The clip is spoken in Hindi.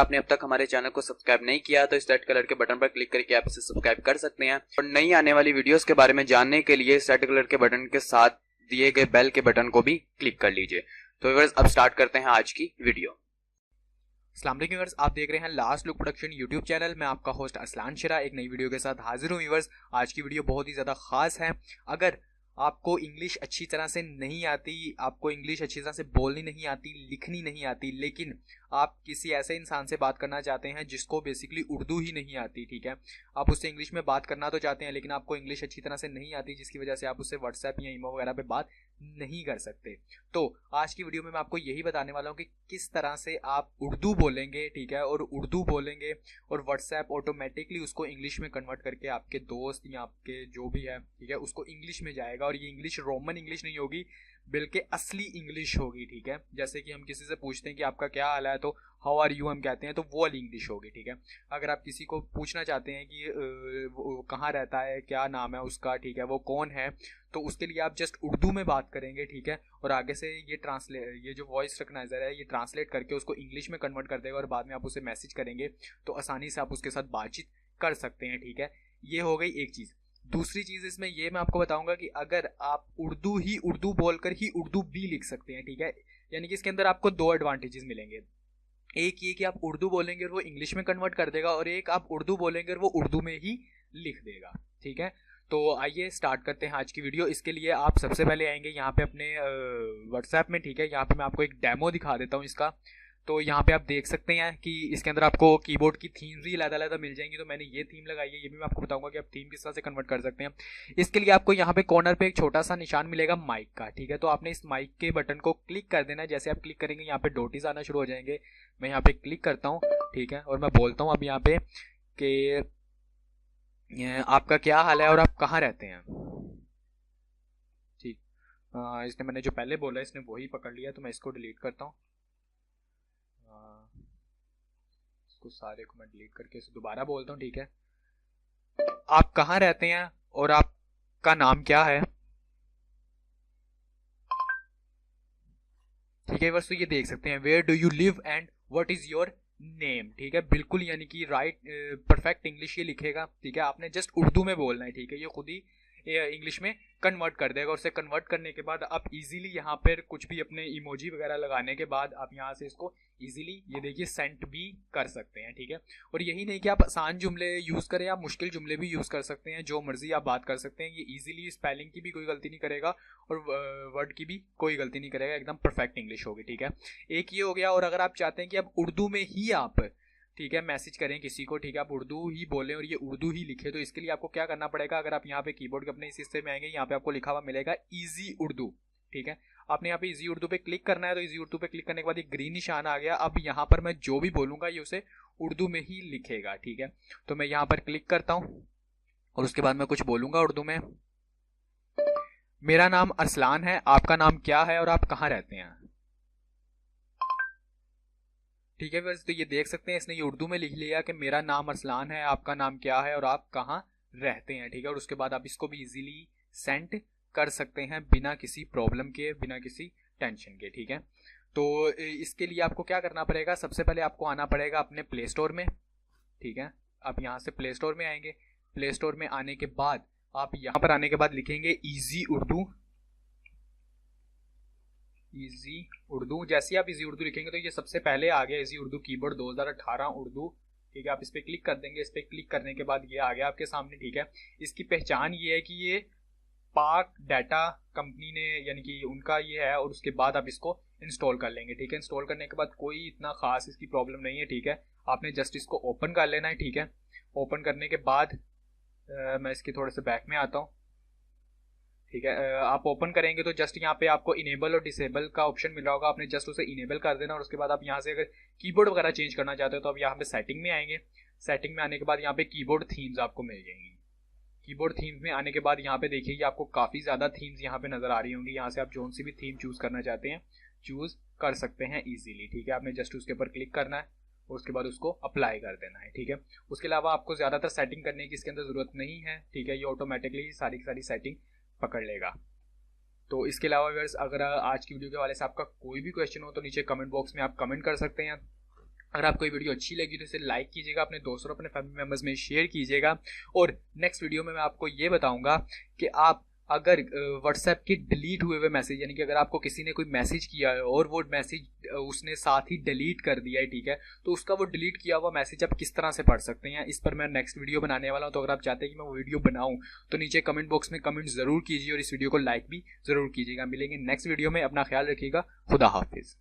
आपने अब तक हमारे चैनल को सब्सक्राइब नहीं किया तो इस रेड कलर के बटन पर क्लिक करके आप इसे सब्सक्राइब कर सकते हैं और नई आने वाली वीडियोस के बारे में जानने के लिए इस रेड कलर के बटन के साथ दिए गए बेल के बटन को भी क्लिक कर लीजिए। तो व्यूअर्स अब स्टार्ट करते हैं आज की वीडियो। अस्सलाम वालेकुम व्यूअर्स, आप देख रहे हैं last look production YouTube channel. मैं आपका होस्ट अस्लान शिरा एक नई वीडियो के साथ हाजिर हूँ। व्यूअर्स आज की वीडियो बहुत ही ज़्यादा खास है। अगर आपको इंग्लिश अच्छी तरह से नहीं आती, आपको इंग्लिश अच्छी तरह से बोलनी नहीं आती, लिखनी नहीं आती, लेकिन आप किसी ऐसे इंसान से बात करना चाहते हैं जिसको बेसिकली उर्दू ही नहीं आती, ठीक है, आप उससे इंग्लिश में बात करना तो चाहते हैं लेकिन आपको इंग्लिश अच्छी तरह से नहीं आती, जिसकी वजह से आप उससे व्हाट्सएप या ईमो वगैरह पे बात नहीं कर सकते। तो आज की वीडियो में मैं आपको यही बताने वाला हूँ कि किस तरह से आप उर्दू बोलेंगे, ठीक है, और उर्दू बोलेंगे और व्हाट्सएप ऑटोमेटिकली उसको इंग्लिश में कन्वर्ट करके आपके दोस्त या आपके जो भी है, ठीक है, उसको इंग्लिश में जाएगा। और ये इंग्लिश रोमन इंग्लिश नहीं होगी बल्कि असली इंग्लिश होगी, ठीक है। जैसे कि हम किसी से पूछते हैं कि आपका क्या हाल है तो हाउ आर यू हम कहते हैं, तो वो वाली इंग्लिश होगी, ठीक है। अगर आप किसी को पूछना चाहते हैं कि वो कहाँ रहता है, क्या नाम है उसका, ठीक है, वो कौन है, तो उसके लिए आप जस्ट उर्दू में बात करेंगे, ठीक है, और आगे से ये जो वॉइस रिकग्नाइजर है ये ट्रांसलेट करके उसको इंग्लिश में कन्वर्ट कर देगा और बाद में आप उसे मैसेज करेंगे तो आसानी से आप उसके साथ बातचीत कर सकते हैं, ठीक है। ये हो गई एक चीज़। दूसरी चीज़ इसमें ये मैं आपको बताऊंगा कि अगर आप उर्दू बोलकर ही उर्दू भी लिख सकते हैं, ठीक है, यानी कि इसके अंदर आपको दो एडवांटेजेस मिलेंगे। एक ये कि आप उर्दू बोलेंगे और वो इंग्लिश में कन्वर्ट कर देगा, और एक आप उर्दू बोलेंगे और वो उर्दू में ही लिख देगा, ठीक है। तो आइए स्टार्ट करते हैं आज की वीडियो। इसके लिए आप सबसे पहले आएंगे यहाँ पे अपने व्हाट्सएप में, ठीक है। यहाँ पे मैं आपको एक डेमो दिखा देता हूँ इसका। तो यहाँ पे आप देख सकते हैं कि इसके अंदर आपको कीबोर्ड की थीम्स भी अलग-अलग मिल जाएंगी। तो मैंने ये थीम लगाई है, ये भी मैं आपको बताऊंगा कि आप थीम किस तरह से कन्वर्ट कर सकते हैं। इसके लिए आपको यहाँ पे कॉर्नर पे एक छोटा सा निशान मिलेगा माइक का, ठीक है। तो आपने इस माइक के बटन को क्लिक कर देना है। जैसे आप क्लिक करेंगे यहाँ पे डोटीज आना शुरू हो जाएंगे। मैं यहाँ पे क्लिक करता हूँ, ठीक है, और मैं बोलता हूँ अब यहाँ पे कि आपका क्या हाल है और आप कहाँ रहते हैं, ठीक। इसने मैंने जो पहले बोला इसने वही पकड़ लिया, तो मैं इसको डिलीट करता हूँ। इसको सारे को मैं डिलीट करके इसे दोबारा बोलता हूँ, ठीक है। आप कहाँ रहते हैं और आपका नाम क्या है, ठीक है। बस तो ये देख सकते हैं where do you live and what is your name, ठीक है, बिल्कुल यानी कि राइट परफेक्ट इंग्लिश ये लिखेगा, ठीक है। आपने जस्ट उर्दू में बोलना है, ठीक है, ये खुद ही इंग्लिश में कन्वर्ट कर देगा। और उसे कन्वर्ट करने के बाद आप इजीली यहाँ पर कुछ भी अपने इमोजी वगैरह लगाने के बाद आप यहाँ से इसको इजीली ये देखिए सेंड भी कर सकते हैं, ठीक है। और यही नहीं कि आप आसान जुमले यूज़ करें, आप मुश्किल जुमले भी यूज़ कर सकते हैं, जो मर्जी आप बात कर सकते हैं। ये इजीली स्पेलिंग की भी कोई गलती नहीं करेगा और वर्ड की भी कोई गलती नहीं करेगा, एकदम परफेक्ट इंग्लिश होगी, ठीक है। एक ये हो गया। और अगर आप चाहते हैं कि अब उर्दू में ही आप, ठीक है, मैसेज करें किसी को, ठीक है, आप उर्दू ही बोलें और ये उर्दू ही लिखे, तो इसके लिए आपको क्या करना पड़ेगा। अगर आप यहाँ पे कीबोर्ड के अपने इस हिस्से में आएंगे, यहाँ पे आपको लिखा हुआ मिलेगा इजी उर्दू, ठीक है। आपने यहाँ पे इजी उर्दू पे क्लिक करना है। तो इजी उर्दू पे क्लिक करने के बाद एक ग्रीन निशान आ गया। अब यहाँ पर मैं जो भी बोलूंगा ये उसे उर्दू में ही लिखेगा, ठीक है। तो मैं यहाँ पर क्लिक करता हूँ और उसके बाद मैं कुछ बोलूंगा उर्दू में। मेरा नाम अरसलान है, आपका नाम क्या है और आप कहाँ रहते हैं, ठीक है। बस तो ये देख सकते हैं इसने ये उर्दू में लिख लिया कि मेरा नाम अरसलान है, आपका नाम क्या है और आप कहाँ रहते हैं, ठीक है। और उसके बाद आप इसको भी इजीली सेंड कर सकते हैं बिना किसी प्रॉब्लम के, बिना किसी टेंशन के, ठीक है। तो इसके लिए आपको क्या करना पड़ेगा, सबसे पहले आपको आना पड़ेगा अपने प्ले स्टोर में, ठीक है। आप यहाँ से प्ले स्टोर में आएंगे। प्ले स्टोर में आने के बाद आप यहाँ पर आने के बाद लिखेंगे इजी उर्दू। इजी उर्दू, जैसे आप इजी उर्दू लिखेंगे तो ये सबसे पहले आ गया इजी उर्दू कीबोर्ड 2018 उर्दू, ठीक है। आप इस पर क्लिक कर देंगे। इस पर क्लिक करने के बाद ये आ गया आपके सामने, ठीक है। इसकी पहचान ये है कि ये पाक डाटा कंपनी ने, यानी कि उनका ये है, और उसके बाद आप इसको इंस्टॉल कर लेंगे, ठीक है। इंस्टॉल करने के बाद कोई इतना खास इसकी प्रॉब्लम नहीं है, ठीक है। आपने जस्ट इसको ओपन कर लेना है, ठीक है। ओपन करने के बाद मैं इसके थोड़े से बैक में आता हूँ, ठीक है। आप ओपन करेंगे तो जस्ट यहाँ पे आपको इनेबल और डिसेबल का ऑप्शन मिल रहा होगा। आपने जस्ट उसे इनेबल कर देना और उसके बाद आप यहाँ से अगर कीबोर्ड वगैरह चेंज करना चाहते हो तो आप यहाँ पे सेटिंग में आएंगे। सेटिंग में आने के बाद यहाँ पे कीबोर्ड थीम्स आपको मिल जाएंगी। कीबोर्ड थीम्स में आने के बाद यहाँ पे देखिए कि आपको काफ़ी ज़्यादा थीम्स यहाँ पे नज़र आ रही होंगी। यहाँ से आप जो सी भी थीम चूज़ करना चाहते हैं चूज़ कर सकते हैं ईजिली, ठीक है। आपने जस्ट उसके ऊपर क्लिक करना है और उसके बाद उसको अप्लाई कर देना है, ठीक है। उसके अलावा आपको ज़्यादातर सेटिंग करने की इसके अंदर ज़रूरत नहीं है, ठीक है। ये ऑटोमेटिकली सारी की सारी सेटिंग पकड़ लेगा। तो इसके अलावा अगर आज की वीडियो के वाले से आपका कोई भी क्वेश्चन हो तो नीचे कमेंट बॉक्स में आप कमेंट कर सकते हैं। अगर आपको ये वीडियो अच्छी लगी तो इसे लाइक कीजिएगा, अपने दोस्तों अपने फैमिली मेम्बर्स में शेयर कीजिएगा। और नेक्स्ट वीडियो में मैं आपको ये बताऊंगा कि आप अगर व्हाट्सएप के डिलीट हुए हुए मैसेज, यानी कि अगर आपको किसी ने कोई मैसेज किया है और वो मैसेज उसने साथ ही डिलीट कर दिया है, ठीक है, तो उसका वो डिलीट किया हुआ मैसेज आप किस तरह से पढ़ सकते हैं, इस पर मैं नेक्स्ट वीडियो बनाने वाला हूँ। तो अगर आप चाहते हैं कि मैं वो वीडियो बनाऊँ तो नीचे कमेंट बॉक्स में कमेंट जरूर कीजिए और इस वीडियो को लाइक भी जरूर कीजिएगा। मिलेंगे नेक्स्ट वीडियो में, अपना ख्याल रखिएगा, खुदा हाफिज।